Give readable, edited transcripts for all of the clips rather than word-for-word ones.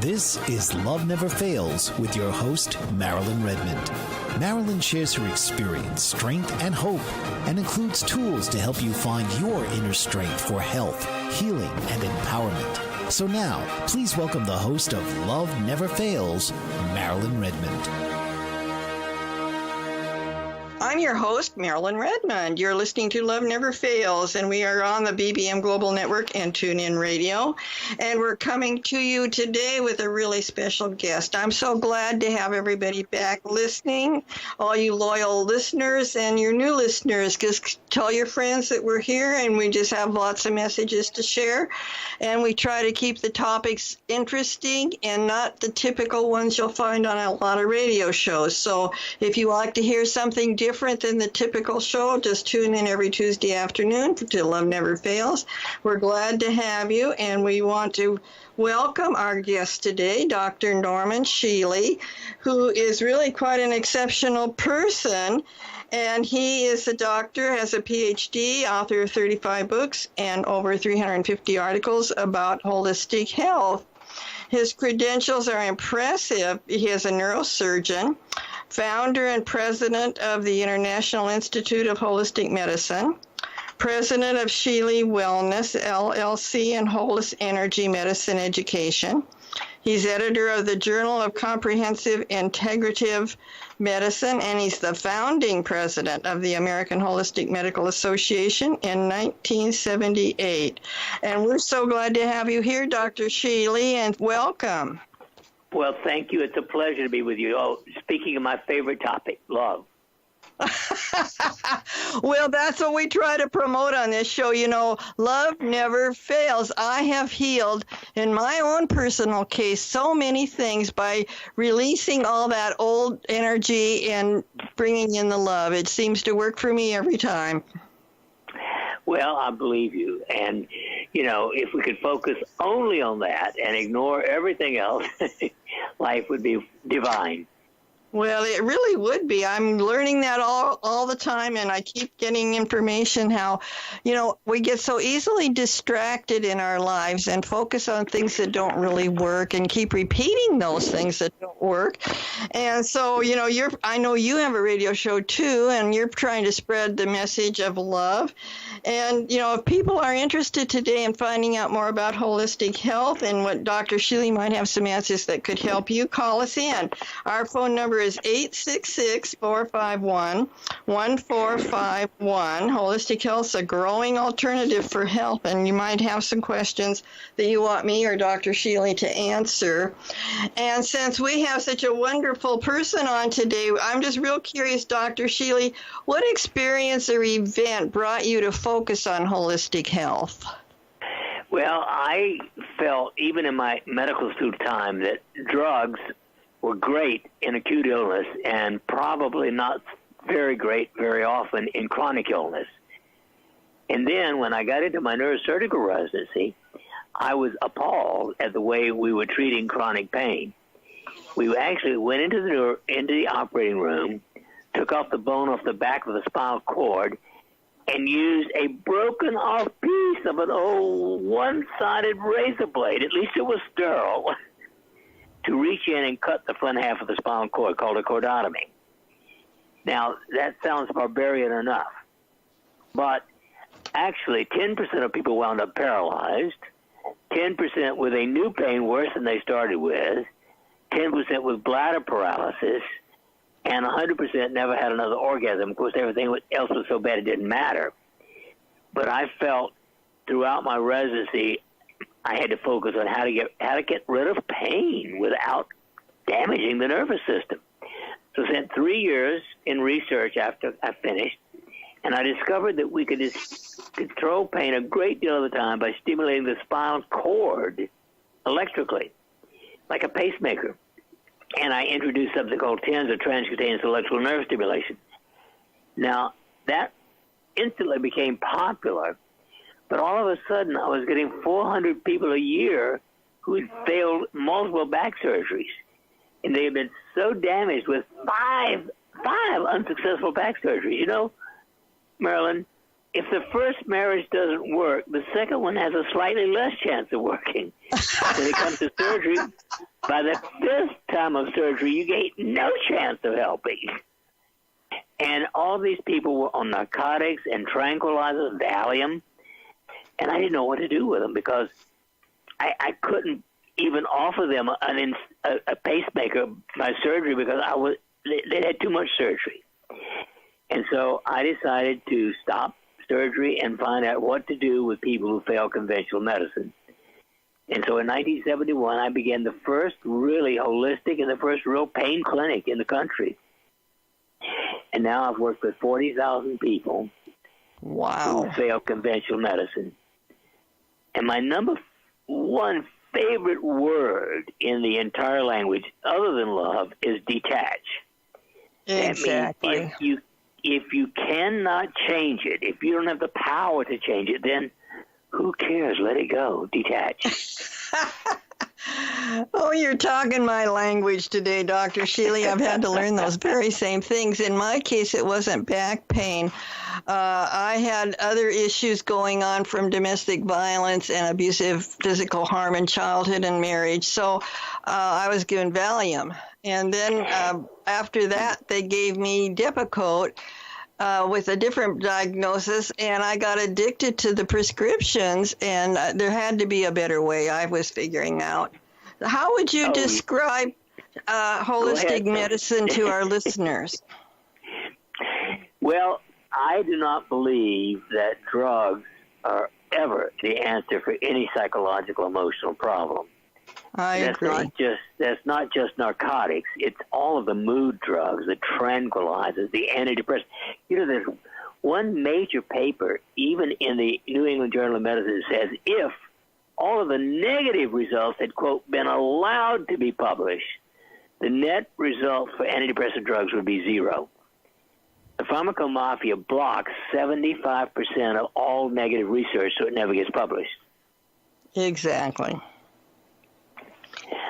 This is Love Never Fails with your host, Marilyn Redmond. Marilyn shares her experience, strength, and hope, and includes tools to help you find your inner strength for health, healing, and empowerment. So now, please welcome the host of Love Never Fails, Marilyn Redmond. I'm your host, Marilyn Redmond. You're listening to Love Never Fails, and we are on the BBM Global Network and TuneIn Radio. And we're coming to you today with a really special guest. I'm so glad to have everybody back listening, all you loyal listeners and your new listeners. Just tell your friends that we're here, and we just have lots of messages to share. And we try to keep the topics interesting and not the typical ones you'll find on a lot of radio shows. So if you like to hear something different than the typical show, just tune in every Tuesday afternoon to Love Never Fails. We're glad to have you, and we want to welcome our guest today, Dr. Norman Shealy, who is really quite an exceptional person. And he is a doctor, has a Ph.D., author of 35 books and over 350 articles about holistic health. His credentials are impressive. He is a neurosurgeon, founder and president of the International Institute of Holistic Medicine, president of Shealy Wellness, LLC, and Holos Energy Medicine Education. He's editor of the Journal of Comprehensive Integrative Medicine, and he's the founding president of the American Holistic Medical Association in 1978. And we're so glad to have you here, Dr. Shealy, and welcome. Well, thank you. It's a pleasure to be with you. Oh, speaking of my favorite topic, love. Well, that's what we try to promote on this show. You know, love never fails. I have healed, in my own personal case, so many things by releasing all that old energy and bringing in the love. It seems to work for me every time. Well, I believe you. And, you know, if we could focus only on that and ignore everything else, life would be divine. Well, it really would be. I'm learning that all the time, and I keep getting information how, you know, we get so easily distracted in our lives and focus on things that don't really work and keep repeating those things that don't work. And so, you know, I know you have a radio show too, and you're trying to spread the message of love. And, you know, if people are interested today in finding out more about holistic health and what Dr. Shealy might have some answers that could help you, call us in. Our phone number is 866-451-1451. Holistic Health is a growing alternative for health, and you might have some questions that you want me or Dr. Shealy to answer. And since we have such a wonderful person on today, I'm just real curious, Dr. Shealy, what experience or event brought you to focus on holistic health? Well, I felt, even in my medical school time, that drugs were great in acute illness and probably not very great very often in chronic illness. And then when I got into my neurosurgical residency, I was appalled at the way we were treating chronic pain. We actually went into the operating room, took off the bone off the back of the spinal cord, and used a broken off piece of an old one-sided razor blade, at least it was sterile, to reach in and cut the front half of the spinal cord, called a cordotomy. Now, that sounds barbarian enough, but actually 10% of people wound up paralyzed, 10% with a new pain worse than they started with, 10% with bladder paralysis, and 100% never had another orgasm. Of course, everything else was so bad it didn't matter. But I felt throughout my residency, I had to focus on how to get rid of pain without damaging the nervous system. So I spent 3 years in research after I finished, and I discovered that we could control pain a great deal of the time by stimulating the spinal cord electrically, like a pacemaker. And I introduced something called TENS, or transcutaneous electrical nerve stimulation. Now, that instantly became popular, but all of a sudden I was getting 400 people a year who had failed multiple back surgeries. And they had been so damaged with five unsuccessful back surgeries. You know, Marilyn, if the first marriage doesn't work, the second one has a slightly less chance of working. When it comes to surgery, by the fifth time of surgery, you get no chance of helping. And all these people were on narcotics and tranquilizers, Valium, and I didn't know what to do with them because I couldn't even offer them a pacemaker by surgery because they had too much surgery. And so I decided to stop surgery and find out what to do with people who fail conventional medicine. And so in 1971, I began the first really holistic and the first real pain clinic in the country. And now I've worked with 40,000 people who fail conventional medicine. And my number one favorite word in the entire language, other than love, is detach. Exactly. That means if you cannot change it, if you don't have the power to change it, then who cares? Let it go. Detach. Oh, you're talking my language today, Dr. Shealy. I've had to learn those very same things. In my case, it wasn't back pain. I had other issues going on from domestic violence and abusive physical harm in childhood and marriage. So I was given Valium. And then after that, they gave me Depakote with a different diagnosis, and I got addicted to the prescriptions, and there had to be a better way I was figuring out. How would you describe holistic medicine to our listeners? Well, I do not believe that drugs are ever the answer for any psychological, emotional problem. I agree. That's not just narcotics. It's all of the mood drugs, the tranquilizers, the antidepressants. You know, there's one major paper, even in the New England Journal of Medicine, that says if all of the negative results had, quote, been allowed to be published, the net result for antidepressant drugs would be zero. The pharmacomafia blocks 75% of all negative research, so it never gets published. Exactly.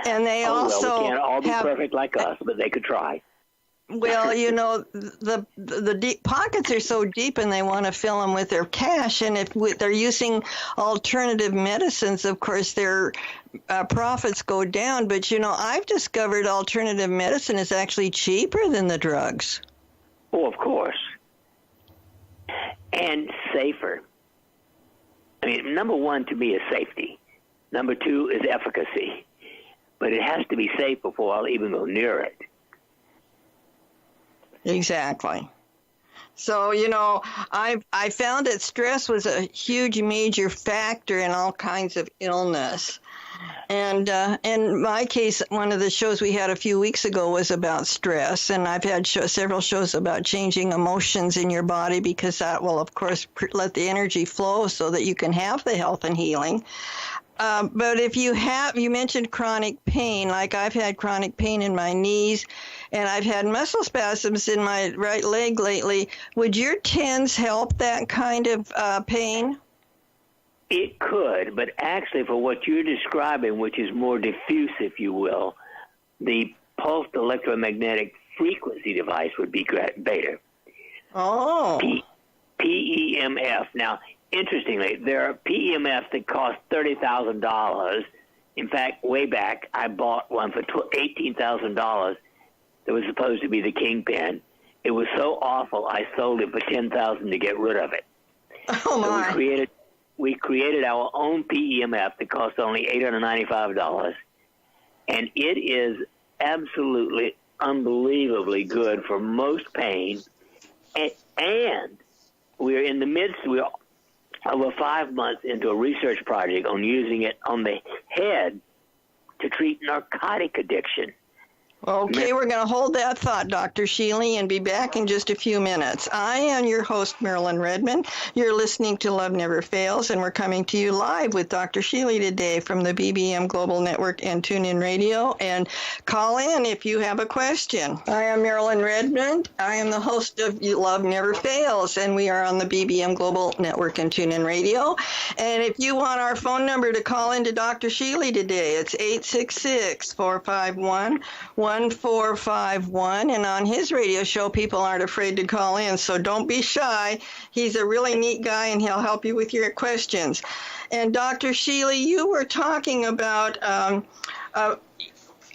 And they also we can't all be perfect like us, but they could try. Well, you know, the deep pockets are so deep, and they want to fill them with their cash. And if they're using alternative medicines, of course, their profits go down. But, you know, I've discovered alternative medicine is actually cheaper than the drugs. Oh, of course. And safer. I mean, number one to me is safety. Number two is efficacy. But it has to be safe before I'll even go near it. Exactly. So, you know, I found that stress was a huge major factor in all kinds of illness. And in my case, one of the shows we had a few weeks ago was about stress. And I've had several shows about changing emotions in your body because that will, of course, let the energy flow so that you can have the health and healing. But if you mentioned chronic pain, like I've had chronic pain in my knees, and I've had muscle spasms in my right leg lately. Would your TENS help that kind of pain? It could, but actually for what you're describing, which is more diffuse, if you will, the pulsed electromagnetic frequency device would be better. Oh. PEMF. Now, interestingly, there are PEMFs that cost $30,000. In fact, way back, I bought one for $18,000 that was supposed to be the kingpin. It was so awful, I sold it for $10,000 to get rid of it. Oh, my. So we created our own PEMF that cost only $895, and it is absolutely, unbelievably good for most pain. And we're in the midst, we're over 5 months into a research project on using it on the head to treat narcotic addiction. Okay, we're going to hold that thought, Dr. Shealy, and be back in just a few minutes. I am your host, Marilyn Redmond. You're listening to Love Never Fails, and we're coming to you live with Dr. Shealy today from the BBM Global Network and TuneIn Radio. And call in if you have a question. I am Marilyn Redmond. I am the host of Love Never Fails, and we are on the BBM Global Network and TuneIn Radio. And if you want our phone number to call into Dr. Shealy today, it's 866-451-1451, and on his radio show, people aren't afraid to call in, so don't be shy. He's a really neat guy, and he'll help you with your questions. And Dr. Shealy, you were talking about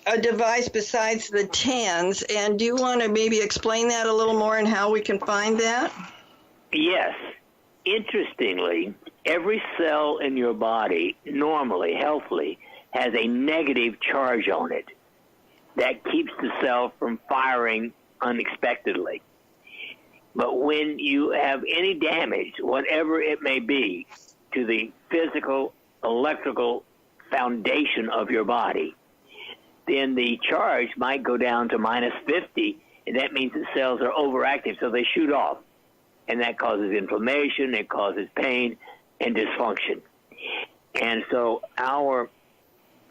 a device besides the TENS, and do you want to maybe explain that a little more and how we can find that? Yes. Interestingly, every cell in your body, normally, healthily, has a negative charge on it that keeps the cell from firing unexpectedly. But when you have any damage, whatever it may be, to the physical, electrical foundation of your body, then the charge might go down to minus 50, and that means the cells are overactive, so they shoot off. And that causes inflammation, it causes pain and dysfunction. And so our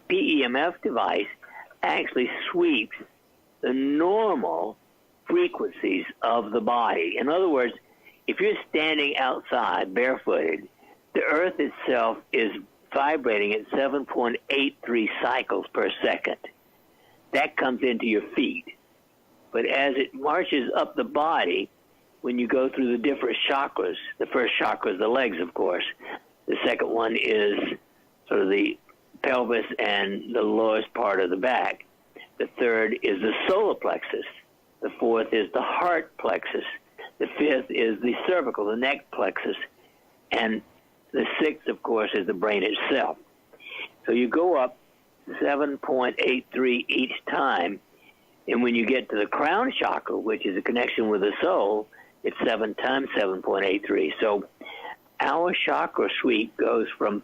PEMF device actually sweeps the normal frequencies of the body. In other words, if you're standing outside barefooted, the earth itself is vibrating at 7.83 cycles per second. That comes into your feet. But as it marches up the body, when you go through the different chakras, the first chakra is the legs, of course. The second one is sort of the pelvis and the lowest part of the back. The third is the solar plexus. The fourth is the heart plexus. The fifth is the cervical, the neck plexus. And the sixth, of course, is the brain itself. So you go up 7.83 each time. And when you get to the crown chakra, which is a connection with the soul, it's 7 times 7.83. So our chakra sweep goes from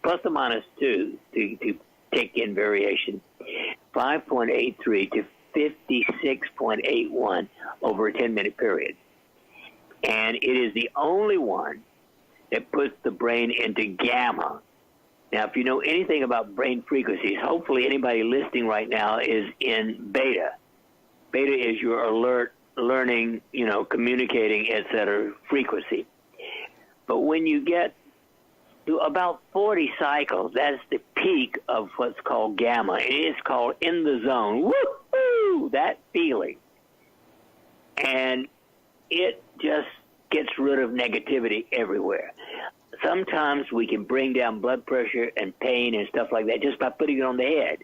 plus or minus 2 to take in variation, 5.83 to 56.81 over a 10-minute period. And it is the only one that puts the brain into gamma. Now, if you know anything about brain frequencies, hopefully anybody listening right now is in beta. Beta is your alert, learning, communicating, etc. frequency. But when you get to about 40 cycles, that's the peak of what's called gamma. It is called in the zone. Woo-hoo! That feeling. And it just gets rid of negativity everywhere. Sometimes we can bring down blood pressure and pain and stuff like that just by putting it on the head.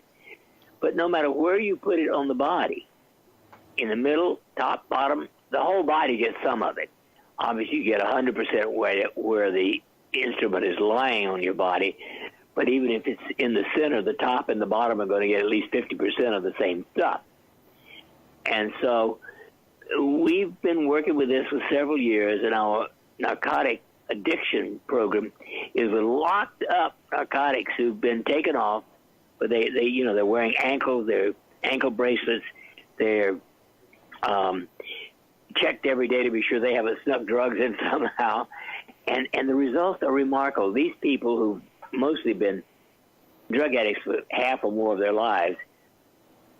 But no matter where you put it on the body, in the middle, top, bottom, the whole body gets some of it. Obviously, you get 100% where the instrument is lying on your body, but even if it's in the center, the top and the bottom are going to get at least 50% of the same stuff. And so we've been working with this for several years, and our narcotic addiction program is with locked up narcotics who've been taken off, but they're wearing they're ankle bracelets, they're checked every day to be sure they haven't snuck drugs in somehow. And the results are remarkable. These people who've mostly been drug addicts for half or more of their lives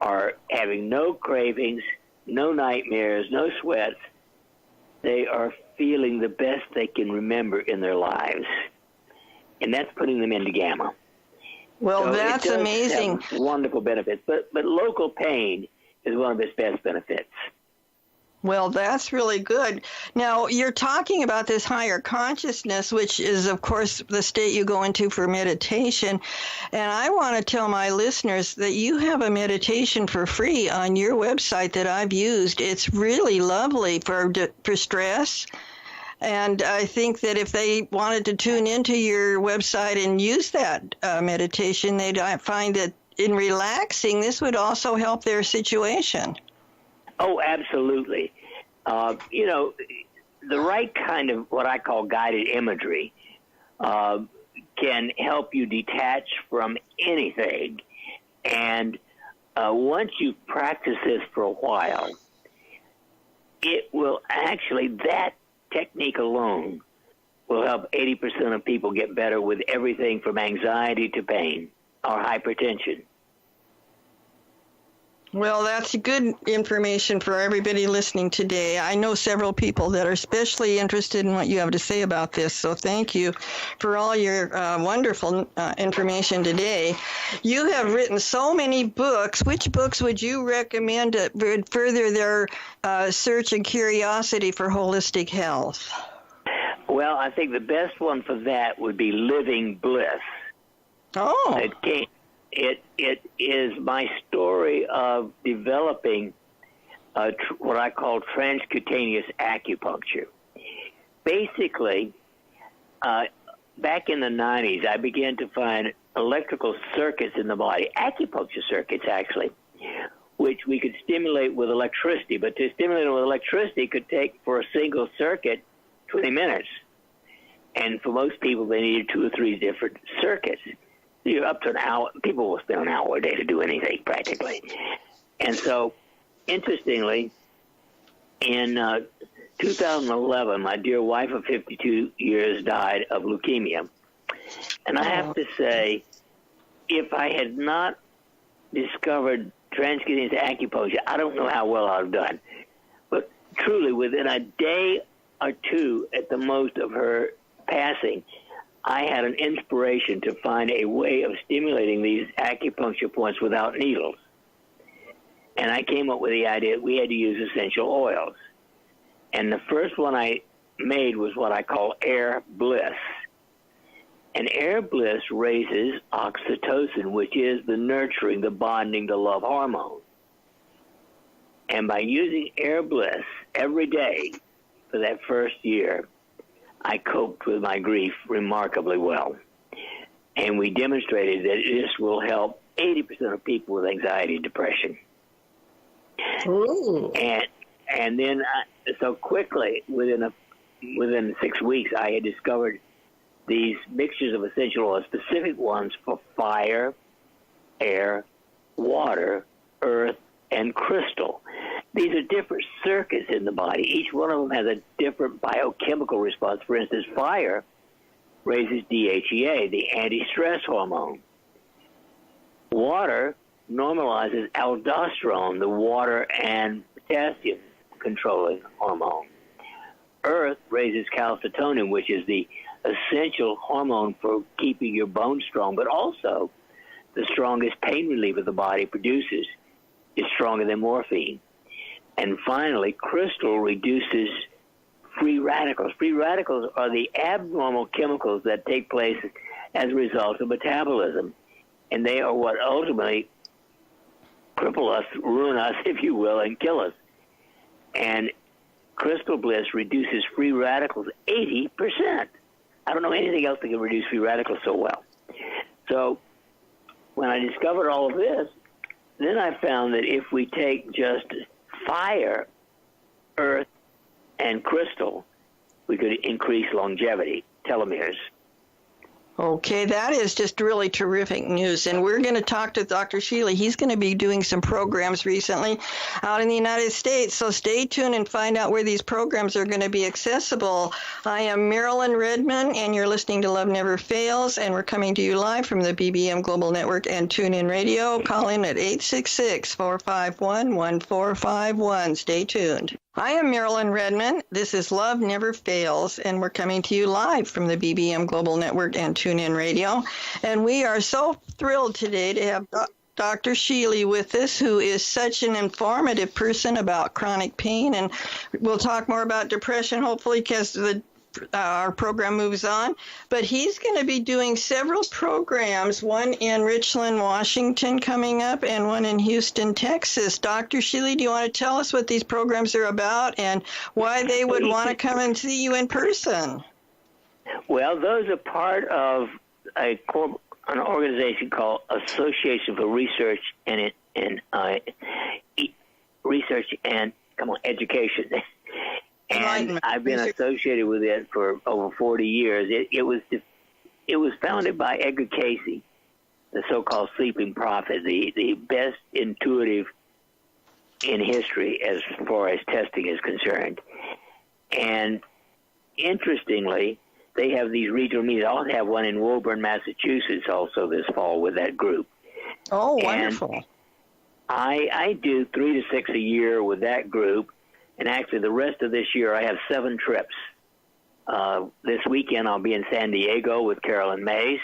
are having no cravings, no nightmares, no sweats. They are feeling the best they can remember in their lives. And that's putting them into gamma. Well, so that's amazing. Wonderful benefits. But local pain is one of its best benefits. Well, that's really good. Now, you're talking about this higher consciousness, which is, of course, the state you go into for meditation. And I want to tell my listeners that you have a meditation for free on your website that I've used. It's really lovely for stress. And I think that if they wanted to tune into your website and use that meditation, they'd find that in relaxing, this would also help their situation. Oh, absolutely. The right kind of what I call guided imagery can help you detach from anything. And once you practice this for a while, it will actually, that technique alone will help 80% of people get better with everything from anxiety to pain or hypertension. Well, that's good information for everybody listening today. I know several people that are especially interested in what you have to say about this, so thank you for all your wonderful information today. You have written so many books. Which books would you recommend that would further their search and curiosity for holistic health? Well, I think the best one for that would be Living Bliss. Oh. it is my story of developing what I call transcutaneous acupuncture. Basically, back in the 90s, I began to find electrical circuits in the body, acupuncture circuits actually, which we could stimulate with electricity. But to stimulate them with electricity could take, for a single circuit, 20 minutes. And for most people, they needed 2 or 3 different circuits. You're up to an hour. People will spend an hour a day to do anything, practically. And so, interestingly, in 2011, my dear wife of 52 years died of leukemia. And I have to say, if I had not discovered transcutaneous acupuncture, I don't know how well I'd have done. But truly, within a day or two at the most of her passing, I had an inspiration to find a way of stimulating these acupuncture points without needles. And I came up with the idea we had to use essential oils. And the first one I made was what I call Air Bliss. And Air Bliss raises oxytocin, which is the nurturing, the bonding, the love hormone. And by using Air Bliss every day for that first year, I coped with my grief remarkably well. And we demonstrated that this will help 80% of people with anxiety and depression. Ooh. And then so quickly, within 6 weeks, I had discovered these mixtures of essential oils, specific ones for fire, air, water, earth, and crystal. These are different circuits in the body. Each one of them has a different biochemical response. For instance, fire raises DHEA, the anti-stress hormone. Water normalizes aldosterone, the water and potassium controlling hormone. Earth raises calcitonin, which is the essential hormone for keeping your bones strong, but also the strongest pain reliever the body produces is stronger than morphine. And finally, crystal reduces free radicals. Free radicals are the abnormal chemicals that take place as a result of metabolism, and they are what ultimately cripple us, ruin us, if you will, and kill us. And Crystal Bliss reduces free radicals 80%. I don't know anything else that can reduce free radicals so well. So when I discovered all of this, then I found that if we take just fire, earth, and crystal, we could increase longevity, telomeres. Okay, that is just really terrific news. And we're going to talk to Dr. Shealy. He's going to be doing some programs recently out in the United States. So stay tuned and find out where these programs are going to be accessible. I am Marilyn Redmond, and you're listening to Love Never Fails. And we're coming to you live from the BBM Global Network and TuneIn Radio. Call in at 866-451-1451. Stay tuned. I am Marilyn Redmond. This is Love Never Fails, and we're coming to you live from the BBM Global Network and TuneIn Radio. And we are so thrilled today to have Dr. Shealy with us, who is such an informative person about chronic pain. And we'll talk more about depression, hopefully, because our program moves on. But he's going to be doing several programs, one in Richland, Washington coming up, and one in Houston, Texas. Dr. Shealy, do you want to tell us what these programs are about and why they would want to come and see you in person? Well, those are part of an organization called Association for Research and Education. And I've been associated with it for over 40 years. It was founded by Edgar Cayce, the so-called sleeping prophet, the best intuitive in history as far as testing is concerned. And interestingly, they have these regional meetings. I'll have one in Woburn, Massachusetts also this fall with that group. Oh, wonderful. And I do 3 to 6 a year with that group. And actually, the rest of this year, I have 7 trips. This weekend, I'll be in San Diego with Carolyn Mays.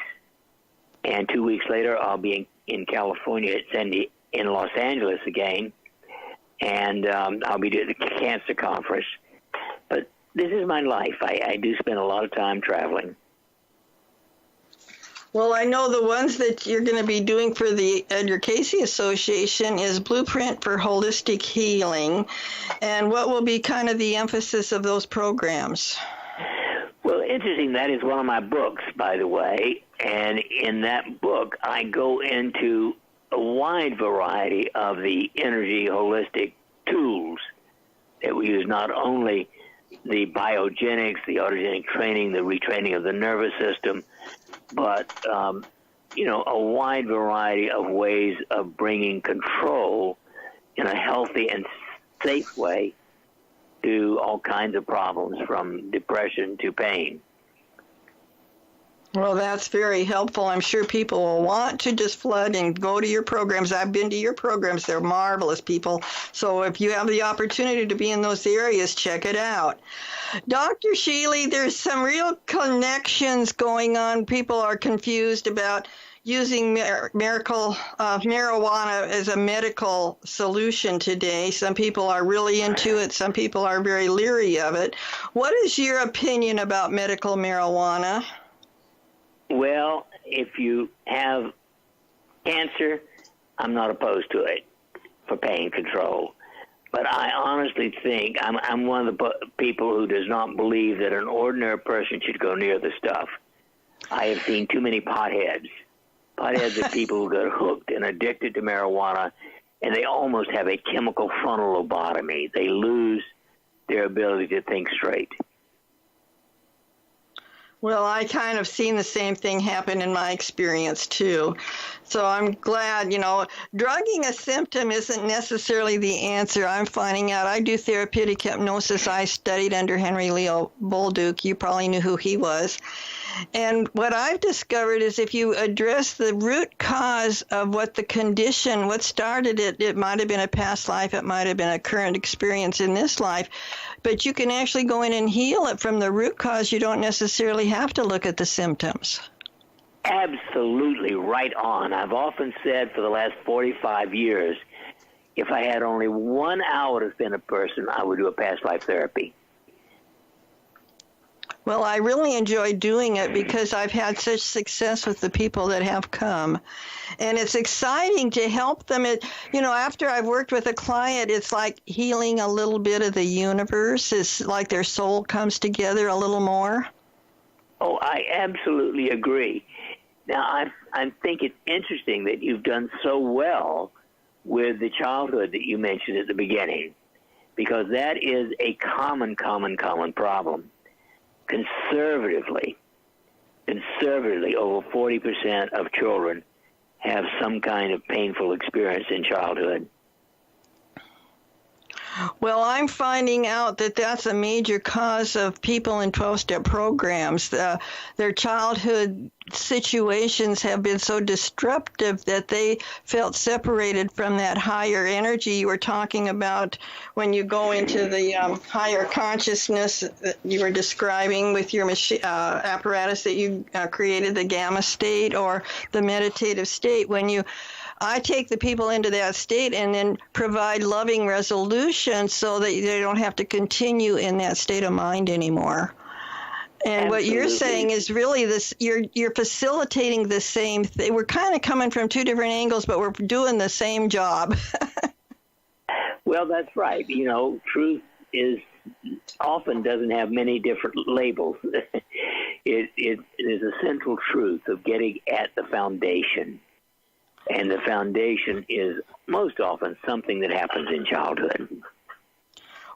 And 2 weeks later, I'll be in California in Los Angeles again. And I'll be doing the cancer conference. But this is my life. I do spend a lot of time traveling. Well, I know the ones that you're going to be doing for the Edgar Cayce Association is Blueprint for Holistic Healing. And what will be kind of the emphasis of those programs? Well, interesting, that is one of my books, by the way. And in that book, I go into a wide variety of the energy holistic tools that we use, not only the biogenics, the autogenic training, the retraining of the nervous system, but, a wide variety of ways of bringing control in a healthy and safe way to all kinds of problems, from depression to pain. Well, that's very helpful. I'm sure people will want to just flood and go to your programs. I've been to your programs. They're marvelous, people. So if you have the opportunity to be in those areas, check it out. Dr. Shealy, there's some real connections going on. People are confused about using marijuana as a medical solution today. Some people are really into it. Some people are very leery of it. What is your opinion about medical marijuana? Well, if you have cancer, I'm not opposed to it for pain control. But I honestly think I'm one of the people who does not believe that an ordinary person should go near the stuff. I have seen too many potheads. Potheads are people who get hooked and addicted to marijuana, and they almost have a chemical frontal lobotomy. They lose their ability to think straight. Well, I kind of seen the same thing happen in my experience, too. So I'm glad, drugging a symptom isn't necessarily the answer. I'm finding out. I do therapeutic hypnosis. I studied under Henry Leo Bolduc. You probably knew who he was. And what I've discovered is if you address the root cause of what the condition, what started it, it might have been a past life, it might have been a current experience in this life, but you can actually go in and heal it from the root cause. You don't necessarily have to look at the symptoms. Absolutely right on. I've often said for the last 45 years, if I had only 1 hour to spend a person, I would do a past life therapy. Well, I really enjoy doing it because I've had such success with the people that have come. And it's exciting to help them. After I've worked with a client, it's like healing a little bit of the universe. It's like their soul comes together a little more. Oh, I absolutely agree. Now, I think it's interesting that you've done so well with the childhood that you mentioned at the beginning, because that is a common problem. Conservatively, over 40% of children have some kind of painful experience in childhood. Well, I'm finding out that that's a major cause of people in 12-step programs. Their childhood situations have been so disruptive that they felt separated from that higher energy you were talking about when you go into the higher consciousness that you were describing with your apparatus that you created, the gamma state or the meditative state. I take the people into that state and then provide loving resolution so that they don't have to continue in that state of mind anymore. And Absolutely. What you're saying is really this: you're facilitating the same thing. We're kind of coming from two different angles, but we're doing the same job. Well, that's right. Truth is often doesn't have many different labels. It is a central truth of getting at the foundation. And the foundation is most often something that happens in childhood.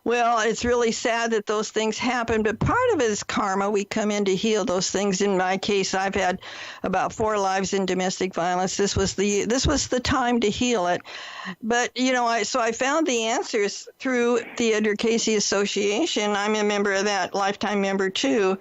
Well, it's really sad that those things happen, but part of it is karma. We come in to heal those things. In my case, I've had about 4 lives in domestic violence. This was the time to heal it. But, I found the answers through the Edgar Cayce Association. I'm a member of that, lifetime member too.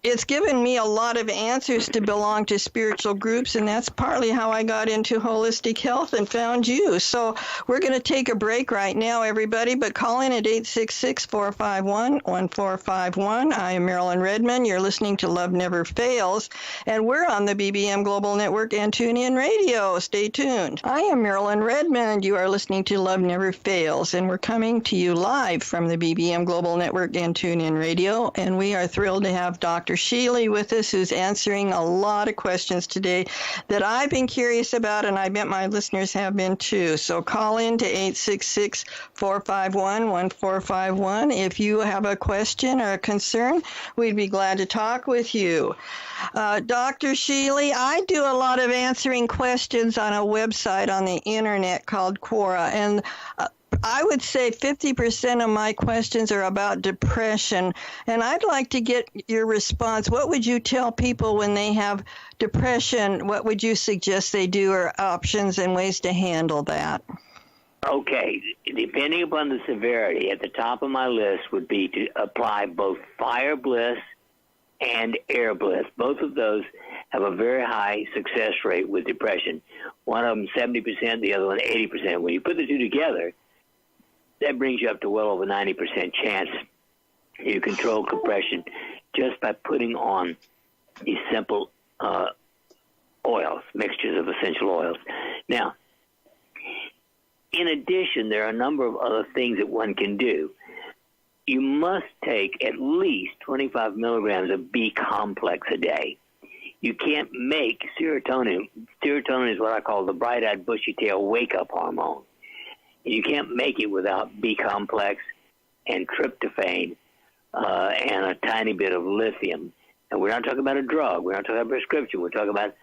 It's given me a lot of answers to belong to spiritual groups, and that's partly how I got into holistic health and found you. So we're going to take a break right now, everybody, but call in at 866-451-1451. I am Marilyn Redmond. You're listening to Love Never Fails, and we're on the BBM Global Network and TuneIn Radio. Stay tuned. I am Marilyn Redmond. You are listening to Love Never Fails, and we're coming to you live from the BBM Global Network and TuneIn Radio, and we are thrilled to have Dr. Shealy with us, who's answering a lot of questions today that I've been curious about, and I bet my listeners have been too. So call in to 866-451-1451 if you have a question or a concern. We'd be glad to talk with you. Dr. Shealy, I do a lot of answering questions on a website on the internet called Quora, and I would say 50% of my questions are about depression, and I'd like to get your response. What would you tell people when they have depression? What would you suggest they do, or options and ways to handle that? Okay, depending upon the severity, at the top of my list would be to apply both fire bliss and air bliss. Both of those have a very high success rate with depression. One of them 70%, the other one 80%. When you put the two together, that brings you up to well over 90% chance you control depression just by putting on these simple oils, mixtures of essential oils. Now, in addition, there are a number of other things that one can do. You must take at least 25 milligrams of B complex a day. You can't make serotonin. Serotonin is what I call the bright-eyed, bushy-tailed wake-up hormone. You can't make it without B complex and tryptophan and a tiny bit of lithium. And we're not talking about a drug. We're not talking about a prescription. We're talking about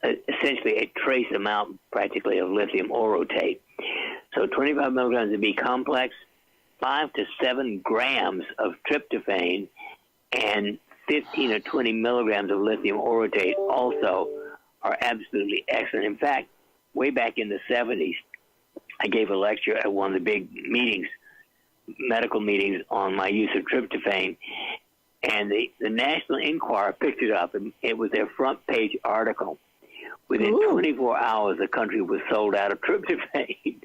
essentially a trace amount, practically, of lithium orotate. So 25 milligrams of B complex, 5 to 7 grams of tryptophan, and 15 or 20 milligrams of lithium orotate also are absolutely excellent. In fact, way back in the 70s, I gave a lecture at one of the big meetings, medical meetings, on my use of tryptophan, and the National Enquirer picked it up, and it was their front page article. Within 24 hours, the country was sold out of tryptophan.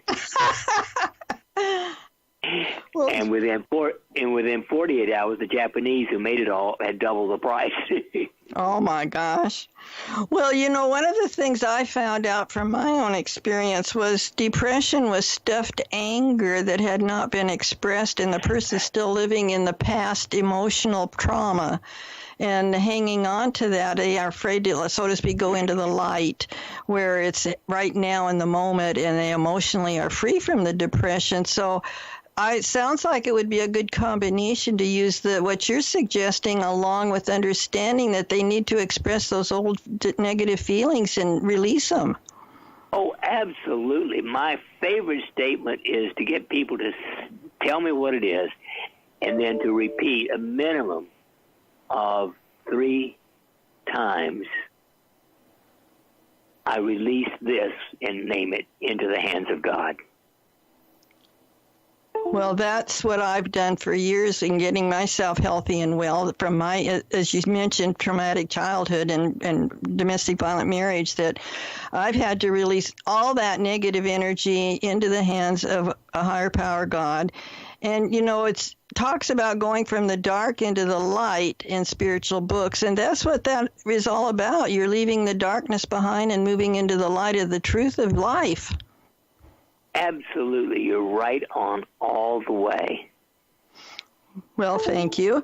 Well, and within 48 hours, the Japanese who made it all had double the price. oh my gosh. Well, you know, one of the things I found out from my own experience was depression was stuffed anger that had not been expressed, and the person still living in the past emotional trauma and hanging on to that. They are afraid to, so to speak, go into the light where it's right now in the moment, and they emotionally are free from the depression. So it sounds like it would be a good combination to use what you're suggesting, along with understanding that they need to express those old negative feelings and release them. Oh, absolutely. My favorite statement is to get people to tell me what it is, and then to repeat a minimum of 3 times, I release this, and name it, into the hands of God. Well, that's what I've done for years in getting myself healthy and well from my, as you mentioned, traumatic childhood and domestic violent marriage, that I've had to release all that negative energy into the hands of a higher power, God. And, you know, it talks about going from the dark into the light in spiritual books, and that's what that is all about. You're leaving the darkness behind and moving into the light of the truth of life. Absolutely. You're right on all the way. Well, thank you.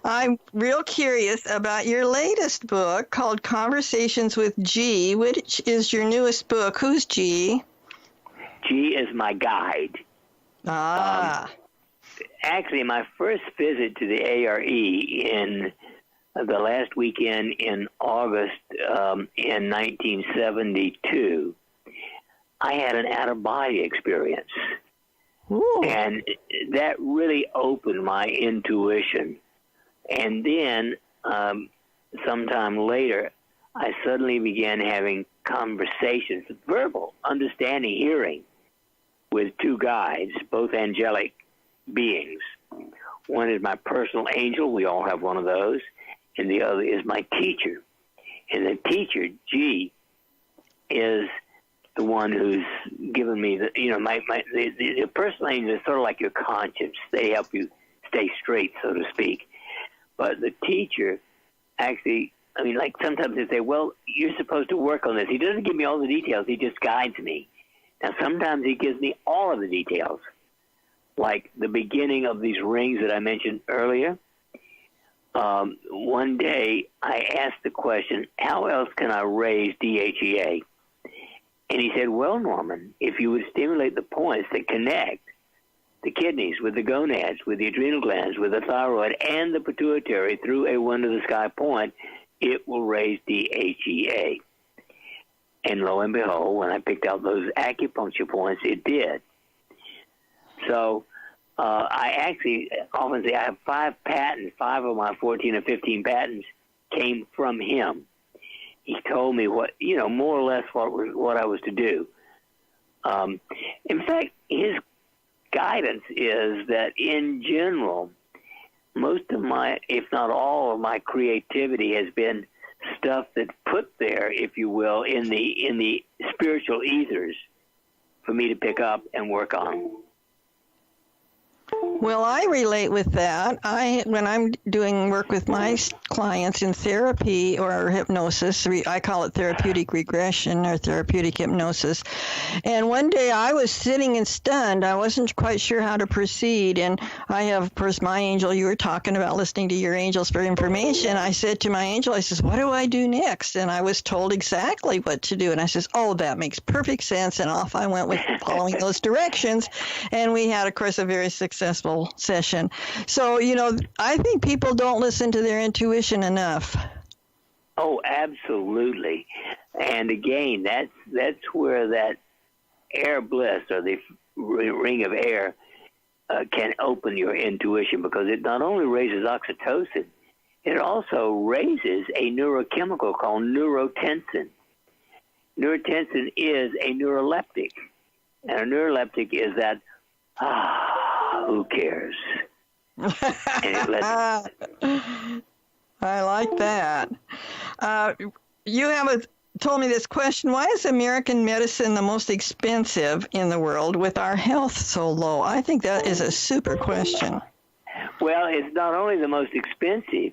I'm real curious about your latest book called Conversations with G, which is your newest book. Who's G? G is my guide. Actually, my first visit to the ARE in the last weekend in August in 1972, I had an out-of-body experience. Ooh. And that really opened my intuition. And then sometime later, I suddenly began having conversations, verbal, understanding, hearing, with 2 guides, both angelic beings. One is my personal angel. We all have one of those. And the other is my teacher. And the teacher, G, is the one who's given me the, you know, the personal angel is sort of like your conscience. They help you stay straight, so to speak. But the teacher actually, I mean, like sometimes they say, well, you're supposed to work on this. He doesn't give me all the details. He just guides me. Now, sometimes he gives me all of the details, like the beginning of these rings that I mentioned earlier. one day I asked the question, how else can I raise DHEA? And he said, well, Norman, if you would stimulate the points that connect the kidneys with the gonads, with the adrenal glands, with the thyroid, and the pituitary through a one-to-the-sky point, it will raise DHEA. And lo and behold, when I picked out those acupuncture points, it did. So I actually often say I have 5 patents. 5 of my 14 or 15 patents came from him. He told me what, more or less what I was to do. In fact, his guidance is that in general, most of my, if not all of my creativity has been stuff that's put there, if you will, in the spiritual ethers for me to pick up and work on. Well, I relate with that. When I'm doing work with my clients in therapy or hypnosis, I call it therapeutic regression or therapeutic hypnosis. And one day I was sitting and stunned. I wasn't quite sure how to proceed. And I have, of course, my angel. You were talking about listening to your angels for information. I said to my angel, I says, what do I do next? And I was told exactly what to do. And I says, oh, that makes perfect sense. And off I went with following those directions. And we had, of course, a very successful session. So, I think people don't listen to their intuition enough. Oh, absolutely. And again, that's where that air bliss or the ring of air can open your intuition, because it not only raises oxytocin, it also raises a neurochemical called neurotensin. Neurotensin is a neuroleptic. And a neuroleptic is that, who cares? I like that. You have told me this question. Why is American medicine the most expensive in the world with our health so low? I think that is a super question. Well, it's not only the most expensive,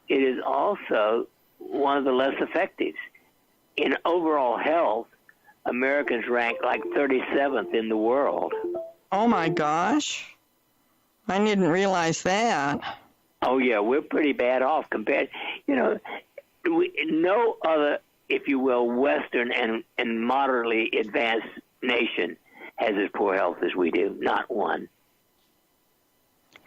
it is also one of the less effective. In overall health, Americans rank like 37th in the world. Oh, my gosh. I didn't realize that. Oh, yeah, we're pretty bad off compared. No other, if you will, Western and moderately advanced nation has as poor health as we do. Not one.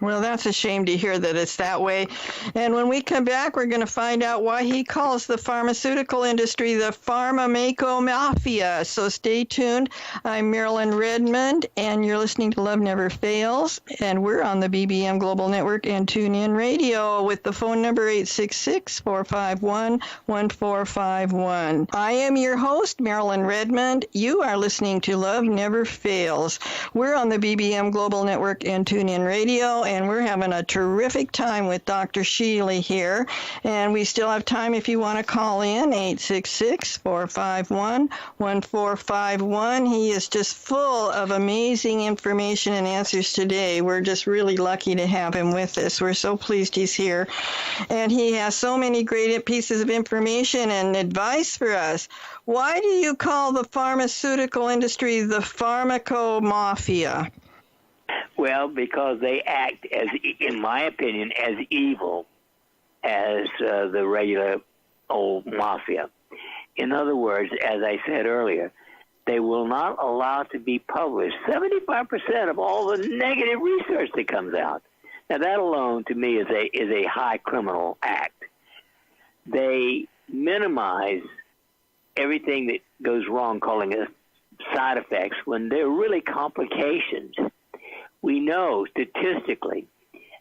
Well, that's a shame to hear that it's that way. And when we come back, we're going to find out why he calls the pharmaceutical industry the pharmaco mafia. So stay tuned. I'm Marilyn Redmond, and you're listening to Love Never Fails. And we're on the BBM Global Network and TuneIn Radio with the phone number 866-451-1451. I am your host, Marilyn Redmond. You are listening to Love Never Fails. We're on the BBM Global Network and TuneIn Radio, and we're having a terrific time with Dr. Shealy here. And we still have time if you want to call in, 866-451-1451. He is just full of amazing information and answers today. We're just really lucky to have him with us. We're so pleased he's here. And he has so many great pieces of information and advice for us. Why do you call the pharmaceutical industry the pharmaco mafia? Well, because they act, as, in my opinion, as evil as the regular old mafia. In other words, as I said earlier, they will not allow to be published 75% of all the negative research that comes out. Now, that alone, to me, is a high criminal act. They minimize everything that goes wrong, calling it side effects, when they're really complications. We know statistically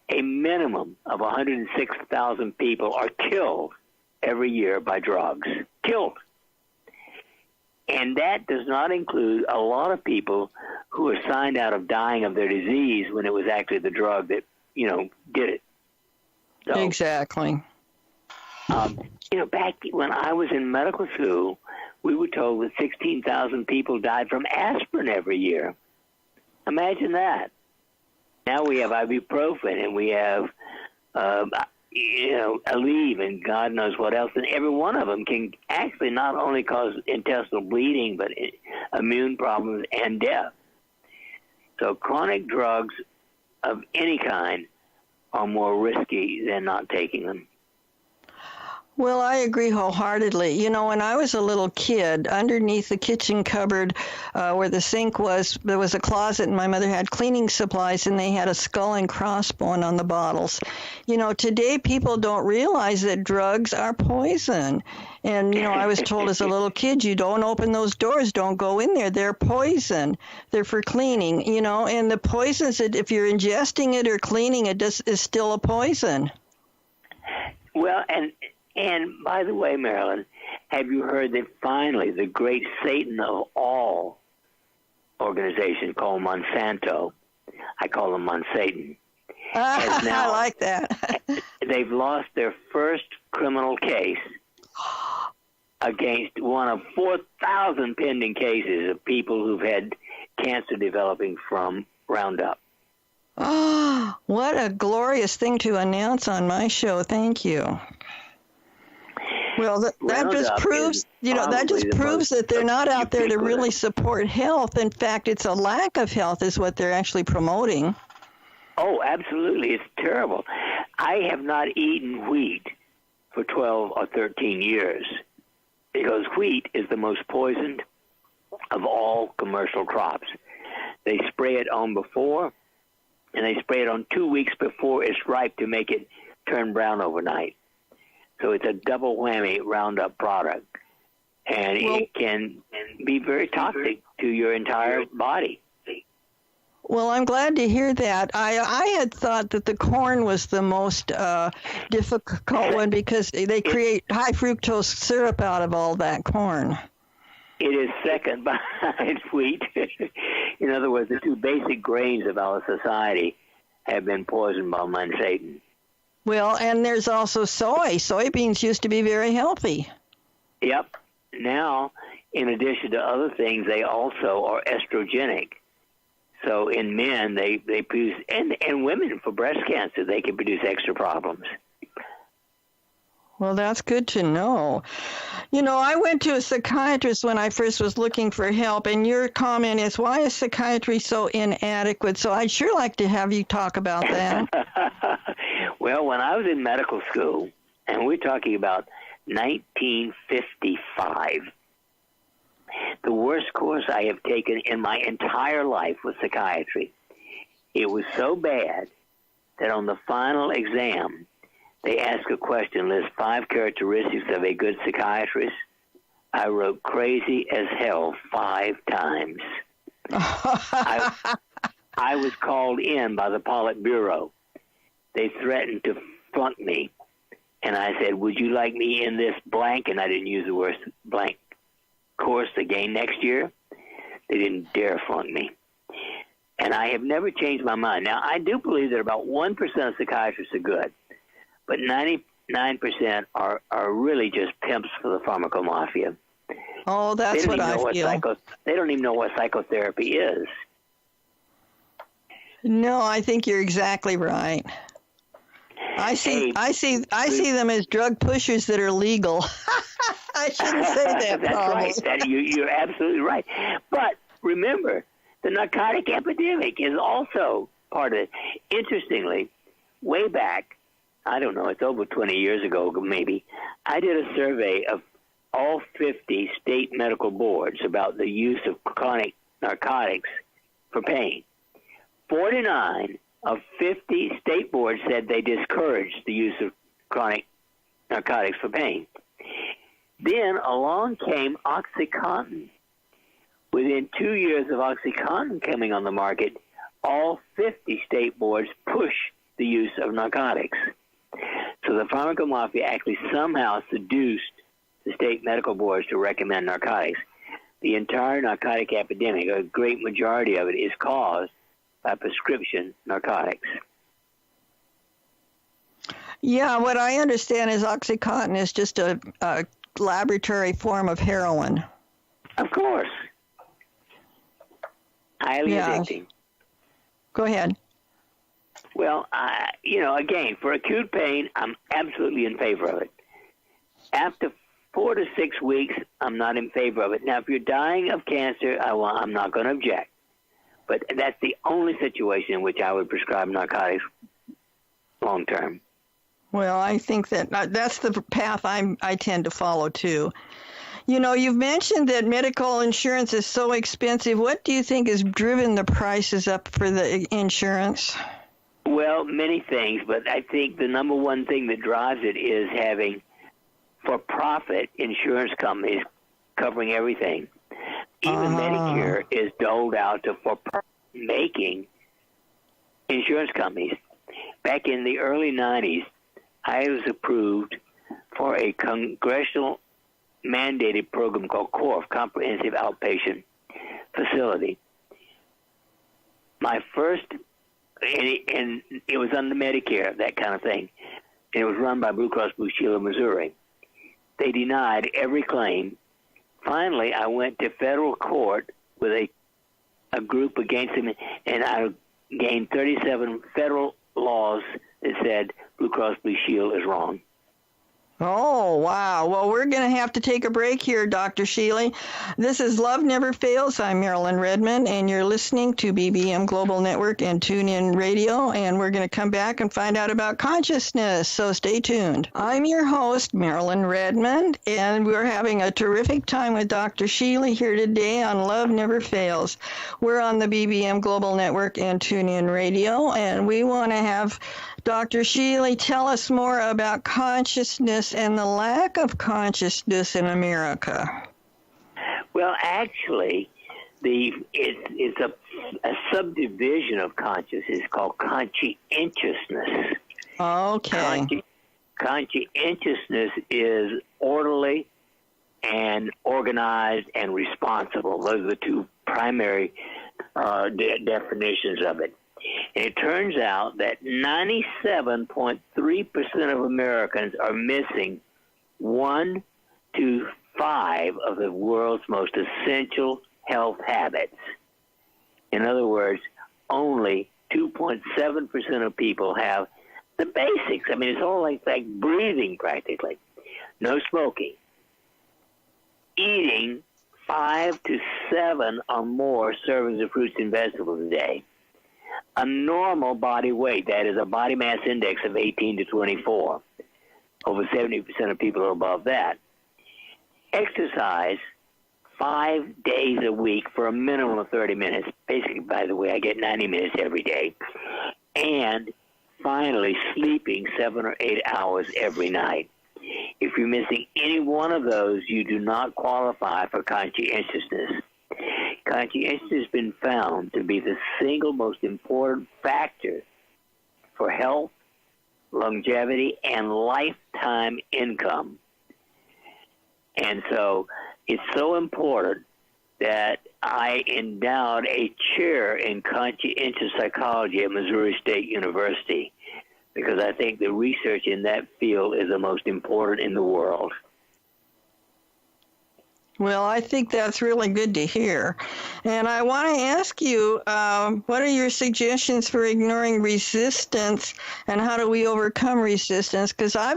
a minimum of 106,000 people are killed every year by drugs. Killed. And that does not include a lot of people who are signed out of dying of their disease when it was actually the drug that, did it. So, exactly. Back when I was in medical school, we were told that 16,000 people died from aspirin every year. Imagine that. Now we have ibuprofen, and we have, Aleve, and God knows what else. And every one of them can actually not only cause intestinal bleeding, but immune problems and death. So chronic drugs of any kind are more risky than not taking them. Well, I agree wholeheartedly. You know, when I was a little kid, underneath the kitchen cupboard where the sink was, there was a closet, and my mother had cleaning supplies, and they had a skull and crossbone on the bottles. You know, today people don't realize that drugs are poison. And, you know, I was told as a little kid, you don't open those doors, don't go in there. They're poison. They're for cleaning, you know, and the poisons, if you're ingesting it or cleaning it, is still a poison. Well, and by the way, Marilyn, have you heard that finally the great Satan of all organization called Monsanto, I call him Monsatan, I like that. They've lost their first criminal case against one of 4,000 pending cases of people who've had cancer developing from Roundup. Oh, what a glorious thing to announce on my show. Thank you. Well, that just proves, you know, that just proves that they're not out there to really support health. In fact, it's a lack of health is what they're actually promoting. Oh, absolutely. It's terrible. I have not eaten wheat for 12 or 13 years because wheat is the most poisoned of all commercial crops. They spray it on before, and they spray it on 2 weeks before it's ripe to make it turn brown overnight. So it's a double whammy Roundup product, and it can be very toxic to your entire body. Well, I'm glad to hear that. I had thought that the corn was the most difficult one because they create high fructose syrup out of all that corn. It is second behind wheat. In other words, the two basic grains of our society have been poisoned by Monsanto. Well, and there's also soy. Soybeans used to be very healthy. Yep. Now, in addition to other things, they also are estrogenic. So in men, they produce, and women for breast cancer, they can produce extra problems. Well, that's good to know. You know, I went to a psychiatrist when I first was looking for help, and your comment is, why is psychiatry so inadequate? So I'd sure like to have you talk about that. Well, when I was in medical school, and we're talking about 1955, the worst course I have taken in my entire life was psychiatry. It was so bad that on the final exam, they asked a question, list 5 characteristics of a good psychiatrist. I wrote crazy as hell 5 times. I was called in by the Politburo. They threatened to flunk me. And I said, would you like me in this blank? And I didn't use the word blank course again next year. They didn't dare flunk me. And I have never changed my mind. Now, I do believe that about 1% of psychiatrists are good, but 99% are really just pimps for the pharmacomafia. Oh, that's what I feel. They don't even know what psychotherapy is. No, I think you're exactly right. I see them as drug pushers that are legal. I shouldn't say that. That's probably. Right. You're absolutely right. But remember, the narcotic epidemic is also part of it. Interestingly, way back, I don't know, it's over 20 years ago maybe, I did a survey of all 50 state medical boards about the use of chronic narcotics for pain. 49 of 50 state boards said they discouraged the use of chronic narcotics for pain. Then along came OxyContin. Within 2 years of OxyContin coming on the market, all 50 state boards pushed the use of narcotics. So the pharmacomafia actually somehow seduced the state medical boards to recommend narcotics. The entire narcotic epidemic, a great majority of it, is caused by prescription narcotics. Yeah, what I understand is OxyContin is just a laboratory form of heroin. Of course. Highly addicting. Go ahead. Well, again, for acute pain, I'm absolutely in favor of it. After 4 to 6 weeks, I'm not in favor of it. Now, if you're dying of cancer, I'm not going to object. But that's the only situation in which I would prescribe narcotics long term. Well, I think that that's the path I tend to follow too. You know, you've mentioned that medical insurance is so expensive. What do you think has driven the prices up for the insurance? Well, many things, but I think the number one thing that drives it is having for-profit insurance companies covering everything. Even Medicare is doled out to for-profit making insurance companies. Back in the early 90s, I was approved for a congressional mandated program called CORF, Comprehensive Outpatient Facility. My first, and it was under Medicare, that kind of thing. And it was run by Blue Cross Blue Shield of Missouri. They denied every claim. Finally, I went to federal court with a group against him, and I gained 37 federal laws that said Blue Cross Blue Shield is wrong. Oh, wow. Well, we're going to have to take a break here, Dr. Shealy. This is Love Never Fails. I'm Marilyn Redmond, and you're listening to BBM Global Network and TuneIn Radio, and we're going to come back and find out about consciousness, so stay tuned. I'm your host, Marilyn Redmond, and we're having a terrific time with Dr. Shealy here today on Love Never Fails. We're on the BBM Global Network and TuneIn Radio, and we want to have Dr. Shealy tell us more about consciousness and the lack of consciousness in America. Well, actually, it's a subdivision of consciousness called conscientiousness. Okay. Conscientiousness is orderly and organized and responsible. Those are the two primary definitions of it. And it turns out that 97.3% of Americans are missing 1 to 5 of the world's most essential health habits. In other words, only 2.7% of people have the basics. I mean, it's all like breathing practically. No smoking. Eating 5 to 7 or more servings of fruits and vegetables a day. A normal body weight, that is a body mass index of 18 to 24. Over 70% of people are above that. Exercise 5 days a week for a minimum of 30 minutes. Basically, by the way, I get 90 minutes every day. And finally, sleeping 7 or 8 hours every night. If you're missing any one of those, you do not qualify for conscientiousness. Conscientiousness has been found to be the single most important factor for health, longevity, and lifetime income. And so it's so important that I endowed a chair in conscientious psychology at Missouri State University because I think the research in that field is the most important in the world. Well, I think that's really good to hear. And I want to ask you, what are your suggestions for ignoring resistance and how do we overcome resistance? Because I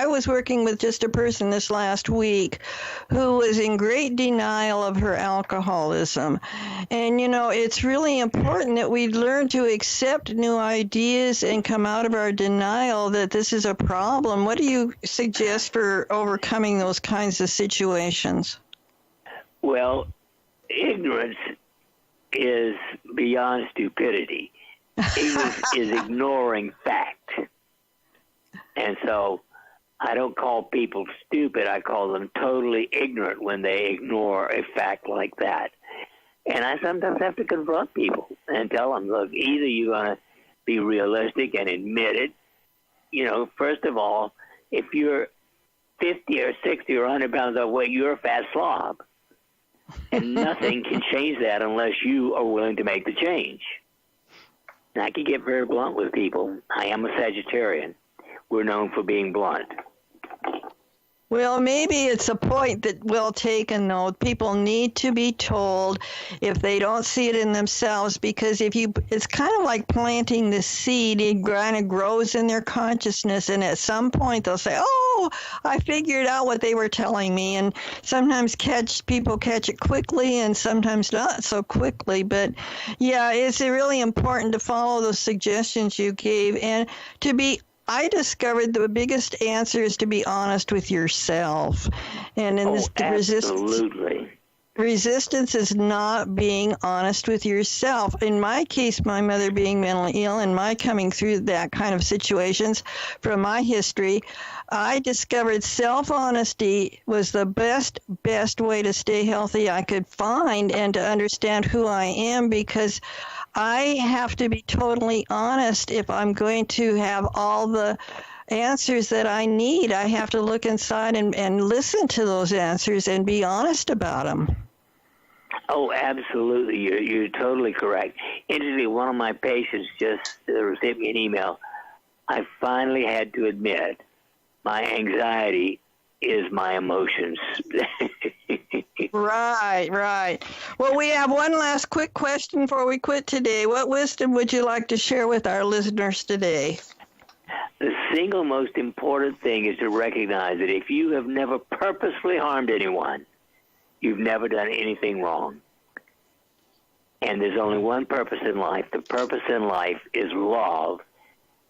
was working with just a person this last week who was in great denial of her alcoholism. And, you know, it's really important that we learn to accept new ideas and come out of our denial that this is a problem. What do you suggest for overcoming those kinds of situations? Well, ignorance is beyond stupidity. Ignorance is ignoring fact. And so I don't call people stupid. I call them totally ignorant when they ignore a fact like that. And I sometimes have to confront people and tell them, look, either you're going to be realistic and admit it. You know, first of all, if you're 50 or 60 or 100 pounds overweight, you're a fat slob. And nothing can change that unless you are willing to make the change. And I can get very blunt with people. I am a Sagittarian. We're known for being blunt. Well, maybe it's a point that well taken, though. People need to be told if they don't see it in themselves, because it's kind of like planting the seed. It kind of grows in their consciousness, and at some point they'll say, "Oh, I figured out what they were telling me." And sometimes people catch it quickly, and sometimes not so quickly. But yeah, it's really important to follow those suggestions you gave, and I discovered the biggest answer is to be honest with yourself. And in this absolutely. Resistance is not being honest with yourself. In my case, my mother being mentally ill and my coming through that kind of situations from my history, I discovered self-honesty was the best way to stay healthy I could find and to understand who I am, because I have to be totally honest if I'm going to have all the answers that I need. I have to look inside and listen to those answers and be honest about them. Oh, absolutely. You're totally correct. Interestingly, one of my patients just sent me an email. I finally had to admit my anxiety is my emotions. Right. Well, we have one last quick question before we quit today. What wisdom would you like to share with our listeners today? The single most important thing is to recognize that if you have never purposely harmed anyone, you've never done anything wrong. And there's only one purpose in life. The purpose in life is love.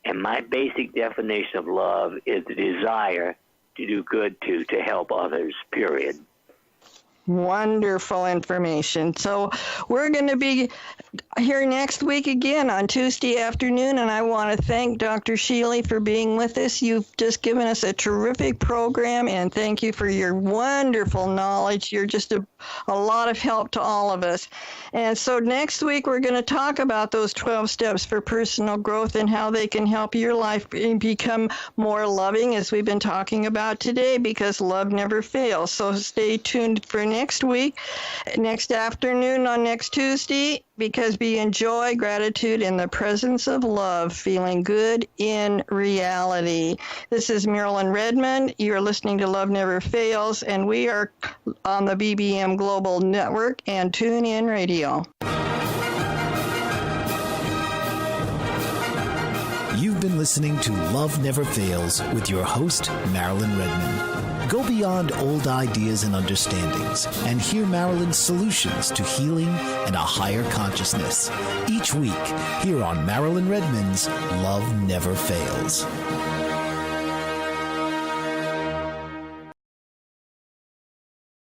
And my basic definition of love is the desire to do good to help others, period. Wonderful information. So we're going to be here next week again on Tuesday afternoon, and I want to thank Dr. Shealy for being with us. You've just given us a terrific program, and thank you for your wonderful knowledge. You're just a lot of help to all of us. And so next week we're going to talk about those 12 steps for personal growth and how they can help your life become more loving, as we've been talking about today, because love never fails. So stay tuned for next week, next afternoon on next Tuesday, because we enjoy gratitude in the presence of love, feeling good in reality. This is Marilyn Redmond. You're listening to Love Never Fails, and we are on the BBM Global Network and TuneIn Radio. You've been listening to Love Never Fails with your host, Marilyn Redmond. Go beyond old ideas and understandings and hear Marilyn's solutions to healing and a higher consciousness. Each week, here on Marilyn Redmond's Love Never Fails.